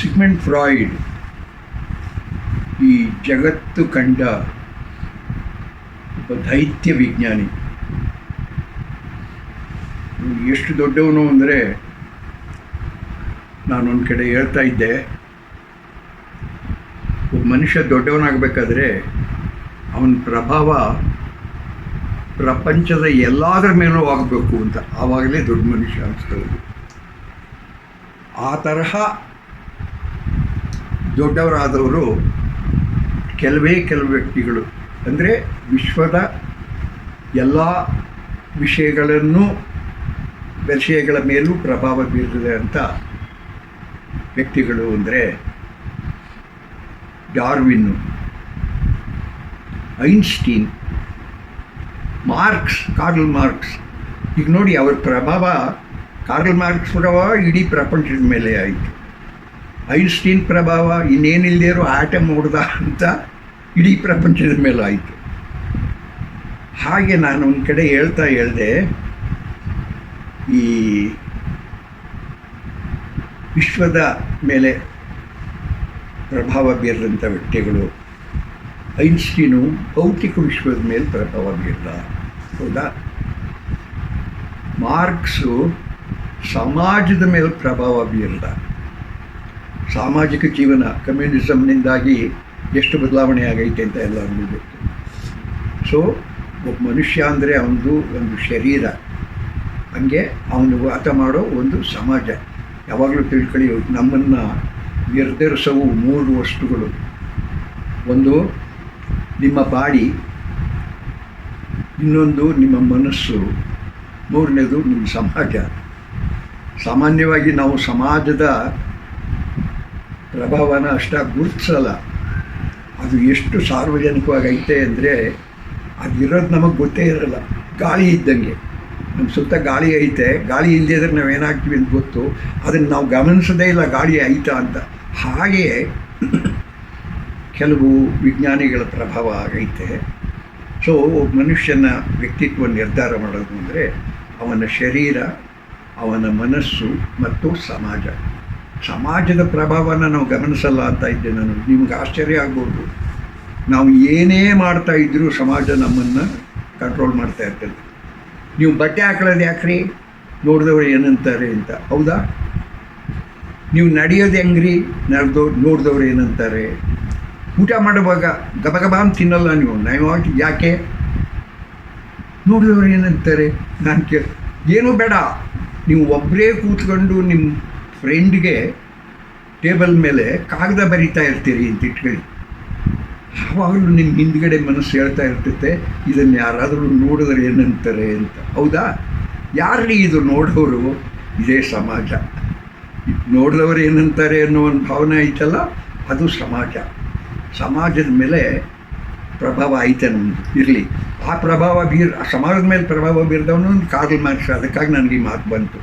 Sigmund Freud ಈ ಜಗತ್ತು ಕಂಡ ಒಬ್ಬ ದೈತ್ಯ ವಿಜ್ಞಾನಿ. ಎಷ್ಟು ದೊಡ್ಡವನು ಅಂದರೆ, ನಾನೊಂದು ಕಡೆ ಹೇಳ್ತಾ ಇದ್ದೆ, ಒಬ್ಬ ಮನುಷ್ಯ ದೊಡ್ಡವನಾಗಬೇಕಾದ್ರೆ ಅವನ ಪ್ರಭಾವ ಪ್ರಪಂಚದ ಎಲ್ಲದರ ಮೇಲೂ ಆಗಬೇಕು ಅಂತ, ಆವಾಗಲೇ ದೊಡ್ಡ ಮನುಷ್ಯ ಅನಿಸ್ತದೆ. ಆ ತರಹ ದೊಡ್ಡವರಾದವರು ಕೆಲವು ವ್ಯಕ್ತಿಗಳು, ಅಂದರೆ ವಿಶ್ವದ ಎಲ್ಲ ವಿಷಯಗಳ ಮೇಲೂ ಪ್ರಭಾವ ಬೀರಿದೆ ಅಂತ ವ್ಯಕ್ತಿಗಳು ಅಂದರೆ ಡಾರ್ವಿನ್ನು, ಐನ್ಸ್ಟೀನ್, ಕಾರ್ಲ್ ಮಾರ್ಕ್ಸ್. ಈಗ ನೋಡಿ, ಅವರ ಪ್ರಭಾವ, ಕಾರ್ಲ್ ಮಾರ್ಕ್ಸ್ ಪ್ರಭಾವ ಇಡೀ ಪ್ರಪಂಚದ ಮೇಲೆ ಆಯಿತು. ಐನ್ಸ್ಟೀನ್ ಪ್ರಭಾವ ಇನ್ನೇನಿಲ್ಲದೆ ಇರೋ ಆಟಮ್ ಹೊಡೆದ ಅಂತ ಇಡೀ ಪ್ರಪಂಚದ ಮೇಲೆ ಆಯಿತು. ಹಾಗೆ ನಾನು ಒಂದು ಕಡೆ ಹೇಳಿದೆ, ಈ ವಿಶ್ವದ ಮೇಲೆ ಪ್ರಭಾವ ಬೀರಿದಂಥ ವ್ಯಕ್ತಿಗಳು, ಐನ್ಸ್ಟೀನು ಭೌತಿಕ ವಿಶ್ವದ ಮೇಲೆ ಪ್ರಭಾವ ಬೀರಿದ, ಹೌದಾ? ಮಾರ್ಕ್ಸು ಸಮಾಜದ ಮೇಲೆ ಪ್ರಭಾವ ಬೀರಿದ. ಸಾಮಾಜಿಕ ಜೀವನ, ಕಮ್ಯುನಿಸಮ್ನಿಂದಾಗಿ ಎಷ್ಟು ಬದಲಾವಣೆ ಆಗೈತೆ ಅಂತ ಎಲ್ಲರಿಗೂ ಗೊತ್ತು. ಸೊ ಒಬ್ಬ ಮನುಷ್ಯ ಅಂದರೆ ಅವನದು ಒಂದು ಶರೀರ, ಹಂಗೆ ಅವನು ವಾಸ ಮಾಡೋ ಒಂದು ಸಮಾಜ. ಯಾವಾಗಲೂ ತಿಳ್ಕೊಳ್ಳಿ, ನಮ್ಮನ್ನು ನಿರ್ಧರಿಸವು 3 ವಸ್ತುಗಳು. ಒಂದು ನಿಮ್ಮ ಬಾಡಿ, ಇನ್ನೊಂದು ನಿಮ್ಮ ಮನಸ್ಸು, ಮೂರನೇದು ನಿಮ್ಮ ಸಮಾಜ. ಸಾಮಾನ್ಯವಾಗಿ ನಾವು ಸಮಾಜದ ಪ್ರಭಾವನ ಅಷ್ಟಾಗಿ ಗುರುತಿಸಲ್ಲ. ಅದು ಎಷ್ಟು ಸಾರ್ವಜನಿಕವಾಗೈತೆ ಅಂದರೆ ಅದಿರೋದು ನಮಗೆ ಗೊತ್ತೇ ಇರಲ್ಲ. ಗಾಳಿ ಇದ್ದಂಗೆ, ನಮ್ಮ ಸುತ್ತ ಗಾಳಿ ಐತೆ, ಗಾಳಿ ಇಲ್ಲದೇ ಇದ್ರೆ ನಾವೇನಾಗ್ತೀವಿ ಅಂತ ಗೊತ್ತು, ಅದನ್ನು ನಾವು ಗಮನಿಸೋದೇ ಇಲ್ಲ ಗಾಳಿ ಐತಾ ಅಂತ. ಹಾಗೆಯೇ ಕೆಲವು ವಿಜ್ಞಾನಿಗಳ ಪ್ರಭಾವ ಆಗೈತೆ. ಸೊ ಮನುಷ್ಯನ ವ್ಯಕ್ತಿತ್ವ ನಿರ್ಧಾರ ಮಾಡೋದು ಅಂದರೆ ಅವನ ಶರೀರ, ಅವನ ಮನಸ್ಸು ಮತ್ತು ಸಮಾಜ. ಸಮಾಜದ ಪ್ರಭಾವನ ನಾವು ಗಮನಿಸಲ್ಲ ಅಂತ ಇದ್ದೆ ನಾನು. ನಿಮ್ಗೆ ಆಶ್ಚರ್ಯ ಆಗ್ಬೋದು, ನಾವು ಏನೇ ಮಾಡ್ತಾ ಇದ್ದರೂ ಸಮಾಜ ನಮ್ಮನ್ನು ಕಂಟ್ರೋಲ್ ಮಾಡ್ತಾ ಇರ್ತದೆ. ನೀವು ಬಟ್ಟೆ ಹಾಕೊಳ್ಳೋದು ಯಾಕ್ರಿ, ನೋಡಿದವರು ಏನಂತಾರೆ ಅಂತ, ಹೌದಾ? ನೀವು ನಡೆಯೋದು ಹೆಂಗ್ರಿ, ನೋಡಿದವ್ರು ಏನಂತಾರೆ? ಊಟ ಮಾಡುವಾಗ ಗಬಗಬ ಅಂತ ತಿನ್ನಲ್ಲ ನೀವು ಯಾಕೆ? ನೋಡಿದವ್ರು ಏನಂತಾರೆ? ನಾನು ಏನೂ ಬೇಡ, ನೀವು ಒಬ್ಬರೇ ಕೂತ್ಕೊಂಡು ನಿಮ್ಮ ಫ್ರೆಂಡ್ಗೆ ಟೇಬಲ್ ಮೇಲೆ ಕಾಗದ ಬರಿತಾ ಇರ್ತೀರಿ ಅಂತ ಇಟ್ಕೊಳ್ಳಿ. ಆವಾಗಲೂ ನಿಮ್ಮ ಹಿಂದ್ಗಡೆ ಮನಸ್ಸು ಹೇಳ್ತಾ ಇರ್ತೈತೆ, ಇದನ್ನು ಯಾರಾದರೂ ನೋಡಿದ್ರೆ ಏನಂತಾರೆ ಅಂತ, ಹೌದಾ? ಯಾರಲ್ಲಿ ಇದು ನೋಡೋರು? ಇದೇ ಸಮಾಜ. ನೋಡಿದವರು ಏನಂತಾರೆ ಅನ್ನೋ ಒಂದು ಭಾವನೆ ಐತಲ್ಲ, ಅದು ಸಮಾಜ. ಸಮಾಜದ ಮೇಲೆ ಪ್ರಭಾವ ಐತೆ ನಮ್ಮದು, ಇರಲಿ. ಆ ಪ್ರಭಾವ ಸಮಾಜದ ಮೇಲೆ ಪ್ರಭಾವ ಬೀರಿದವನು ಕಾರ್ಲ್ ಮಾರ್ಕ್ಸ್. ಅದಕ್ಕಾಗಿ ನನಗೆ ಈ ಮಾತು ಬಂತು.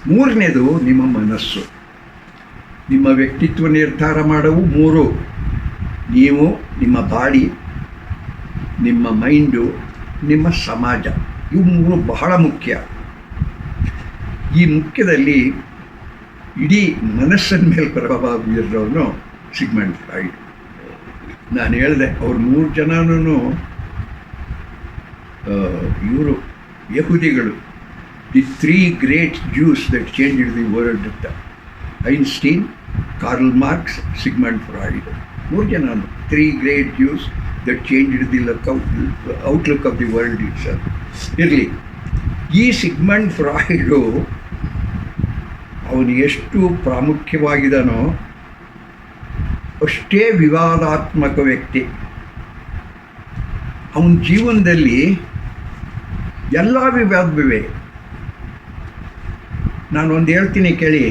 ಮೂರನೇದು ನಿಮ್ಮ ಮನಸ್ಸು. ನಿಮ್ಮ ವ್ಯಕ್ತಿತ್ವ ನಿರ್ಧಾರ ಮಾಡವು 3: ನೀವು, ನಿಮ್ಮ ಬಾಡಿ, ನಿಮ್ಮ ಮೈಂಡು, ನಿಮ್ಮ ಸಮಾಜ. ಇವು 3 ಬಹಳ ಮುಖ್ಯ. ಈ ಮುಖ್ಯದಲ್ಲಿ ಇಡೀ ಮನಸ್ಸಿನ ಮೇಲೆ ಪ್ರಭಾವ ಬೀರಿದವನು ಸಿಗ್ಮಂಡ್ ಫ್ರಾಯ್ಡ್. ನಾನು ಹೇಳಿದೆ, ಅವ್ರು 3 ಜನನೂ ಇವರು ಯಹೂದಿಗಳು. The 3 great Jews that changed the world ಅಂತ. Einstein, Karl Marx, Sigmund Freud. 3 ಜನನು 3 great Jews that changed the outlook of the world itself. ಇರಲಿ, ಈ ಸಿಗ್ಮಂಡ್ ಫ್ರಾಯ್ಡು ಅವನು ಎಷ್ಟು ಪ್ರಾಮುಖ್ಯವಾಗಿದ್ದಾನೋ ಅಷ್ಟೇ ವಿವಾದಾತ್ಮಕ ವ್ಯಕ್ತಿ. ಅವನ ಜೀವನದಲ್ಲಿ ಎಲ್ಲ ವಿವಾದವಿವೆ. ನಾನು ಒಂದು ಹೇಳ್ತೀನಿ ಕೇಳಿ.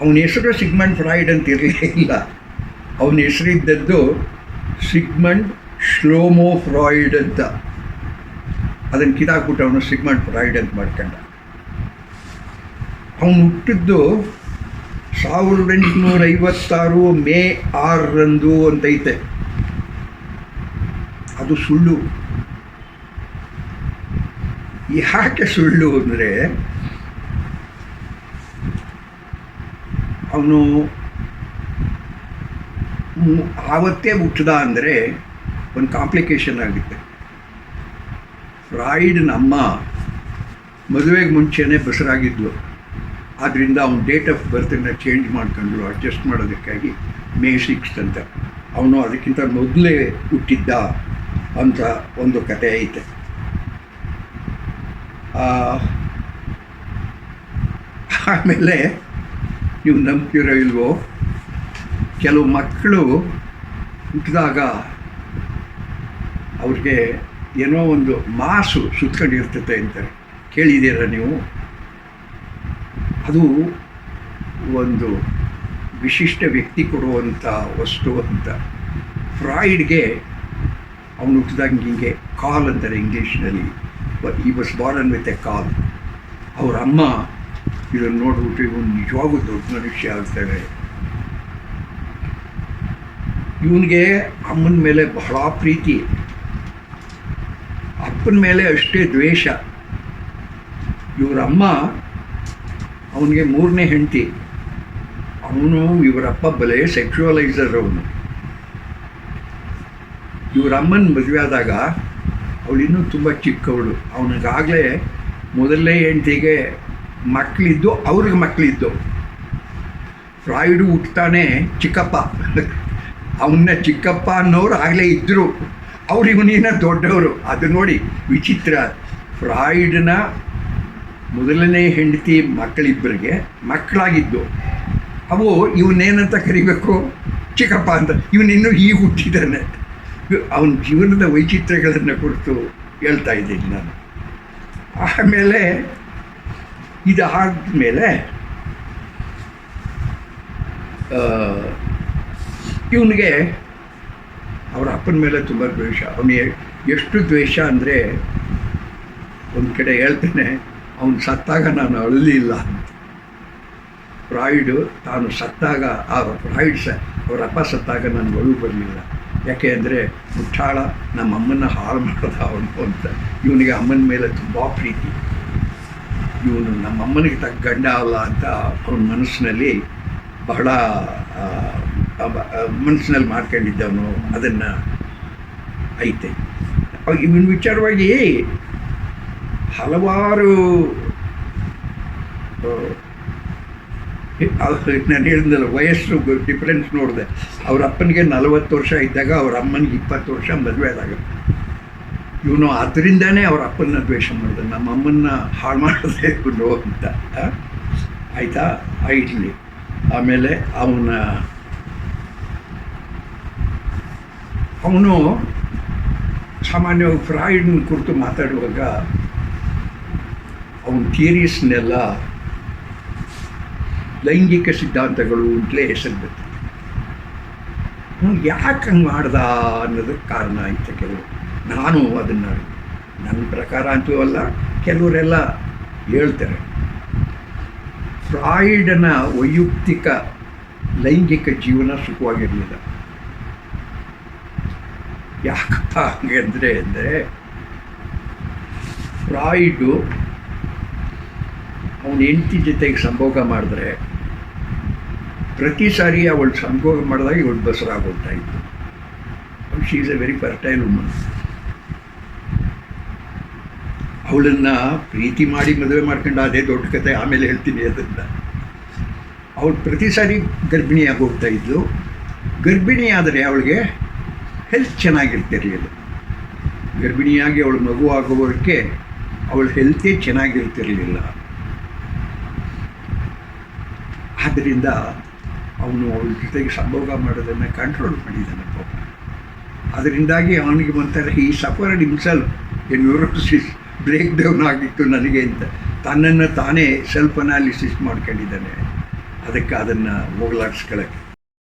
ಅವನ ಹೆಸರು ಸಿಗ್ಮಂಡ್ ಫ್ರಾಯ್ಡ್ ಅಂತ ಇರಲೇ ಇಲ್ಲ. ಅವನ ಹೆಸರಿದ್ದದ್ದು ಸಿಗ್ಮಂಡ್ ಶ್ಲೋಮೋ ಫ್ರಾಯ್ಡ್ ಅಂತ. ಅದನ್ನು ಕಿತ್ತಾಕ್ಬಿಟ್ಟು ಅವನು ಸಿಗ್ಮಂಡ್ ಫ್ರಾಯ್ಡ್ ಅಂತ ಮಾಡ್ಕೊಂಡ. ಅವನು ಹುಟ್ಟಿದ್ದು 1856 ಮೇ 6 ಅಂತೈತೆ. ಅದು ಸುಳ್ಳು. ಯಾಕೆ ಸುಳ್ಳು ಅಂದರೆ, ಅವನು ಆವತ್ತೇ ಹುಟ್ಟಿದ ಅಂದರೆ ಒಂದು ಕಾಂಪ್ಲಿಕೇಶನ್ ಆಗುತ್ತೆ. ಫ್ರಾಯ್ಡ್ನ ಅಮ್ಮ ಮದುವೆಗೆ ಮುಂಚೆನೇ ಬಸರಾಗಿದ್ಲು. ಆದ್ದರಿಂದ ಅವನ ಡೇಟ್ ಆಫ್ ಬರ್ತನ್ನು ಚೇಂಜ್ ಮಾಡ್ಕೊಂಡ್ರು ಅಡ್ಜಸ್ಟ್ ಮಾಡೋದಕ್ಕಾಗಿ May 6 ಅಂತ. ಅವನು ಅದಕ್ಕಿಂತ ಮೊದಲೇ ಹುಟ್ಟಿದ್ದ ಅಂತ ಒಂದು ಕತೆ ಐತೆ. ಆಮೇಲೆ ನೀವು ನಂಬ್ತಿರೋ ಇಲ್ವೋ, ಕೆಲವು ಮಕ್ಕಳು ಹುಟ್ಟಿದಾಗ ಅವ್ರಿಗೆ ಏನೋ ಒಂದು ಮಾಸು ಸುತ್ಕೊಂಡಿರ್ತೈತೆ ಅಂತಾರೆ, ಕೇಳಿದ್ದೀರ ನೀವು? ಅದು ಒಂದು ವಿಶಿಷ್ಟ ವ್ಯಕ್ತಿ ಕೊಡುವಂಥ ವಸ್ತು ಅಂತ. ಫ್ರಾಯ್ಡ್ಗೆ ಅವನು ಹುಟ್ಟಿದಾಗ ಹಿಂಗೆ ಕಾಲ್ ಅಂತಾರೆ ಇಂಗ್ಲೀಷ್ನಲ್ಲಿ. ಈ ವಾಸ್ ಬಾರ್ನ್ ವಿತ್ ಎ ಕಾಲ್. ಅವ್ರ ಅಮ್ಮ ಇದನ್ನು ನೋಡ್ಬಿಟ್ಟು ಇವನು ನಿಜವಾಗೂ ದೊಡ್ಡ ಮನುಷ್ಯ ಆಗ್ತಾನೆ. ಇವನಿಗೆ ಅಮ್ಮನ ಮೇಲೆ ಬಹಳ ಪ್ರೀತಿ, ಅಪ್ಪನ ಮೇಲೆ ಅಷ್ಟೇ ದ್ವೇಷ. ಇವರಮ್ಮ ಅವನಿಗೆ 3ನೇ ಹೆಂಡತಿ. ಅವನು ಇವರಪ್ಪ ಬಲೆ ಸೆಕ್ಸುವಲೈಸರ್. ಅವನು ಇವರಮ್ಮನ ಮದುವೆ ಆದಾಗ ಅವಳಿನ್ನೂ ತುಂಬ ಚಿಕ್ಕವಳು. ಅವನಿಗಾಗಲೇ ಮೊದಲನೇ ಹೆಂಡತಿಗೆ ಮಕ್ಕಳಿದ್ದು, ಅವ್ರಿಗೆ ಮಕ್ಕಳಿದ್ದು. ಫ್ರಾಯ್ಡು ಹುಟ್ಟುತ್ತಾನೆ ಚಿಕ್ಕಪ್ಪ, ಅವನ್ನ ಚಿಕ್ಕಪ್ಪ ಅನ್ನೋರು ಆಗಲೇ ಇದ್ದರು, ಅವ್ರು ಇವನಿನ ದೊಡ್ಡವರು. ಅದು ನೋಡಿ ವಿಚಿತ್ರ. ಫ್ರಾಯ್ಡ್ನ ಮೊದಲನೇ ಹೆಂಡತಿ ಮಕ್ಕಳಿಬ್ಬರಿಗೆ ಮಕ್ಕಳಾಗಿದ್ದು, ಅವು ಇವನ್ನೇನಂತ ಕರಿಬೇಕು? ಚಿಕ್ಕಪ್ಪ ಅಂತ. ಇವನಿನ್ನೂ ಹೀಗೆ ಹುಟ್ಟಿದ್ದಾನೆ. ಅವನ ಜೀವನದ ವೈಚಿತ್ರ್ಯಗಳನ್ನು ಕುರಿತು ಹೇಳ್ತಾ ಇದ್ದೀನಿ ನಾನು. ಆಮೇಲೆ ಇದಾದಮೇಲೆ ಇವನಿಗೆ ಅವರ ಅಪ್ಪನ ಮೇಲೆ ತುಂಬ ದ್ವೇಷ. ಅವನಿಗೆ ಎಷ್ಟು ದ್ವೇಷ ಅಂದರೆ, ಒಂದು ಕಡೆ ಹೇಳ್ತೇನೆ, ಅವನು ಸತ್ತಾಗ ನಾನು ಅಳಲಿಲ್ಲ ಅಂತ. ಫ್ರಾಯ್ಡು ತಾನು ಸತ್ತಾಗ, ಅವರಪ್ಪ ಸತ್ತಾಗ ನನಗೆ ಅಳು ಬರಲಿಲ್ಲ. ಯಾಕೆ ಅಂದರೆ ಮುಟ್ಟಾಳ, ನಮ್ಮ ಅಮ್ಮನ ಹಾಳು ಮಾಡ್ದ ಅವನು ಅಂತ. ಇವನಿಗೆ ಅಮ್ಮನ ಮೇಲೆ ತುಂಬ ಪ್ರೀತಿ. ಇವನು ನಮ್ಮ ಅಮ್ಮನಿಗೆ ತಕ್ಕ ಗಂಡ ಅಲ್ಲ ಅಂತ ಅವನ ಮನಸ್ಸಿನಲ್ಲಿ ಬಹಳ ಮನಸ್ಸಿನಲ್ಲಿ ಮಾಡ್ಕೊಂಡಿದ್ದವನು. ಅದನ್ನು ಐತೆ. ಇವನ ವಿಚಾರವಾಗಿ ಹಲವಾರು ನಾನು ಹೇಳಿದ್ನಲ್ಲ, ವಯಸ್ಸು ಡಿಫ್ರೆನ್ಸ್ ನೋಡಿದೆ. ಅವ್ರ ಅಪ್ಪನಿಗೆ 40 ವರ್ಷ ಇದ್ದಾಗ ಅವ್ರ ಅಮ್ಮನಿಗೆ 20 ವರ್ಷ ಮದುವೆ ಆದಾಗ. ಇವನು ಅದರಿಂದನೇ ಅವ್ರ ಅಪ್ಪನ ದ್ವೇಷ ಮಾಡಿದೆ, ನಮ್ಮ ಅಮ್ಮನ್ನ ಹಾಳು ಮಾಡಬೇಕು ಅಂತ. ಆಯಿತಾ, ಇರಲಿ. ಆಮೇಲೆ ಅವನು ಸಾಮಾನ್ಯವಾಗಿ ಫ್ರಾಯ್ಡ್ನ ಕುರಿತು ಮಾತಾಡುವಾಗ ಅವನ ಥಿಯರೀಸ್ನೆಲ್ಲ ಲೈಂಗಿಕ ಸಿದ್ಧಾಂತಗಳು ಅಂತಲೇ ಹೆಸರು ಬರ್ತದೆ. ಅವನು ಯಾಕೆ ಹಂಗೆ ಮಾಡ್ದ ಅನ್ನೋದಕ್ಕೆ ಕಾರಣ ಆಯಿತು. ಕೆಲವರು, ನಾನು ಅದನ್ನು ನನ್ನ ಪ್ರಕಾರ ಅಂತೂ ಅಲ್ಲ, ಕೆಲವರೆಲ್ಲ ಹೇಳ್ತಾರೆ. ಫ್ರಾಯ್ಡನ ವೈಯಕ್ತಿಕ ಲೈಂಗಿಕ ಜೀವನ ಸುಖವಾಗಿರಲಿಲ್ಲ. ಯಾಕಪ್ಪ ಹಂಗೆ ಅಂದರೆ ಫ್ರಾಯ್ಡು ಅವನ ಹೆಂಡತಿ ಜೊತೆಗೆ ಸಂಭೋಗ ಮಾಡಿದ್ರೆ ಪ್ರತಿ ಸಾರಿ ಅವಳು ಸಂಭೋಗ ಮಾಡಿದಾಗ ಇವಳು ಬಸರಾಗೋಗ್ತಾ ಇತ್ತು. She is A very fertile woman. ಅವಳನ್ನು ಪ್ರೀತಿ ಮಾಡಿ ಮದುವೆ ಮಾಡ್ಕೊಂಡು ಅದೇ ದೊಡ್ಡ ಕತೆ, ಆಮೇಲೆ ಹೇಳ್ತೀನಿ ಅದನ್ನು. ಅವಳು ಪ್ರತಿ ಸಾರಿ ಗರ್ಭಿಣಿಯಾಗಿ ಹೋಗ್ತಾ ಇದ್ಲು. ಗರ್ಭಿಣಿ ಆದರೆ ಅವಳಿಗೆ ಹೆಲ್ತ್ ಚೆನ್ನಾಗಿರ್ತಿರಲಿಲ್ಲ. ಗರ್ಭಿಣಿಯಾಗಿ ಅವಳು ಮಗು ಆಗೋವರೆಗೆ ಅವಳ ಹೆಲ್ತೇ ಚೆನ್ನಾಗಿರ್ತಿರಲಿಲ್ಲ. ಆದ್ದರಿಂದ ಅವನು ಅವಳ ಜೊತೆಗೆ ಸಂಭೋಗ ಮಾಡೋದನ್ನು ಕಂಟ್ರೋಲ್ ಮಾಡಿದ್ದಾನೆ ಪಾಪ. ಅದರಿಂದಾಗಿ ಅವನಿಗೆ ಒಂಥರ ಈ suffered himself a neurosis break down ಆಗಿತ್ತು ನನಗೆ ಅಂತ ತನ್ನನ್ನು ತಾನೇ ಸೆಲ್ಫ್ ಅನಾಲಿಸಿಸ್ ಮಾಡ್ಕೊಂಡಿದ್ದಾನೆ. ಅದಕ್ಕೆ ಅದನ್ನು ಹೋಗಲಾಡಿಸ್ಕೊಳ್ಳೋಕ್ಕೆ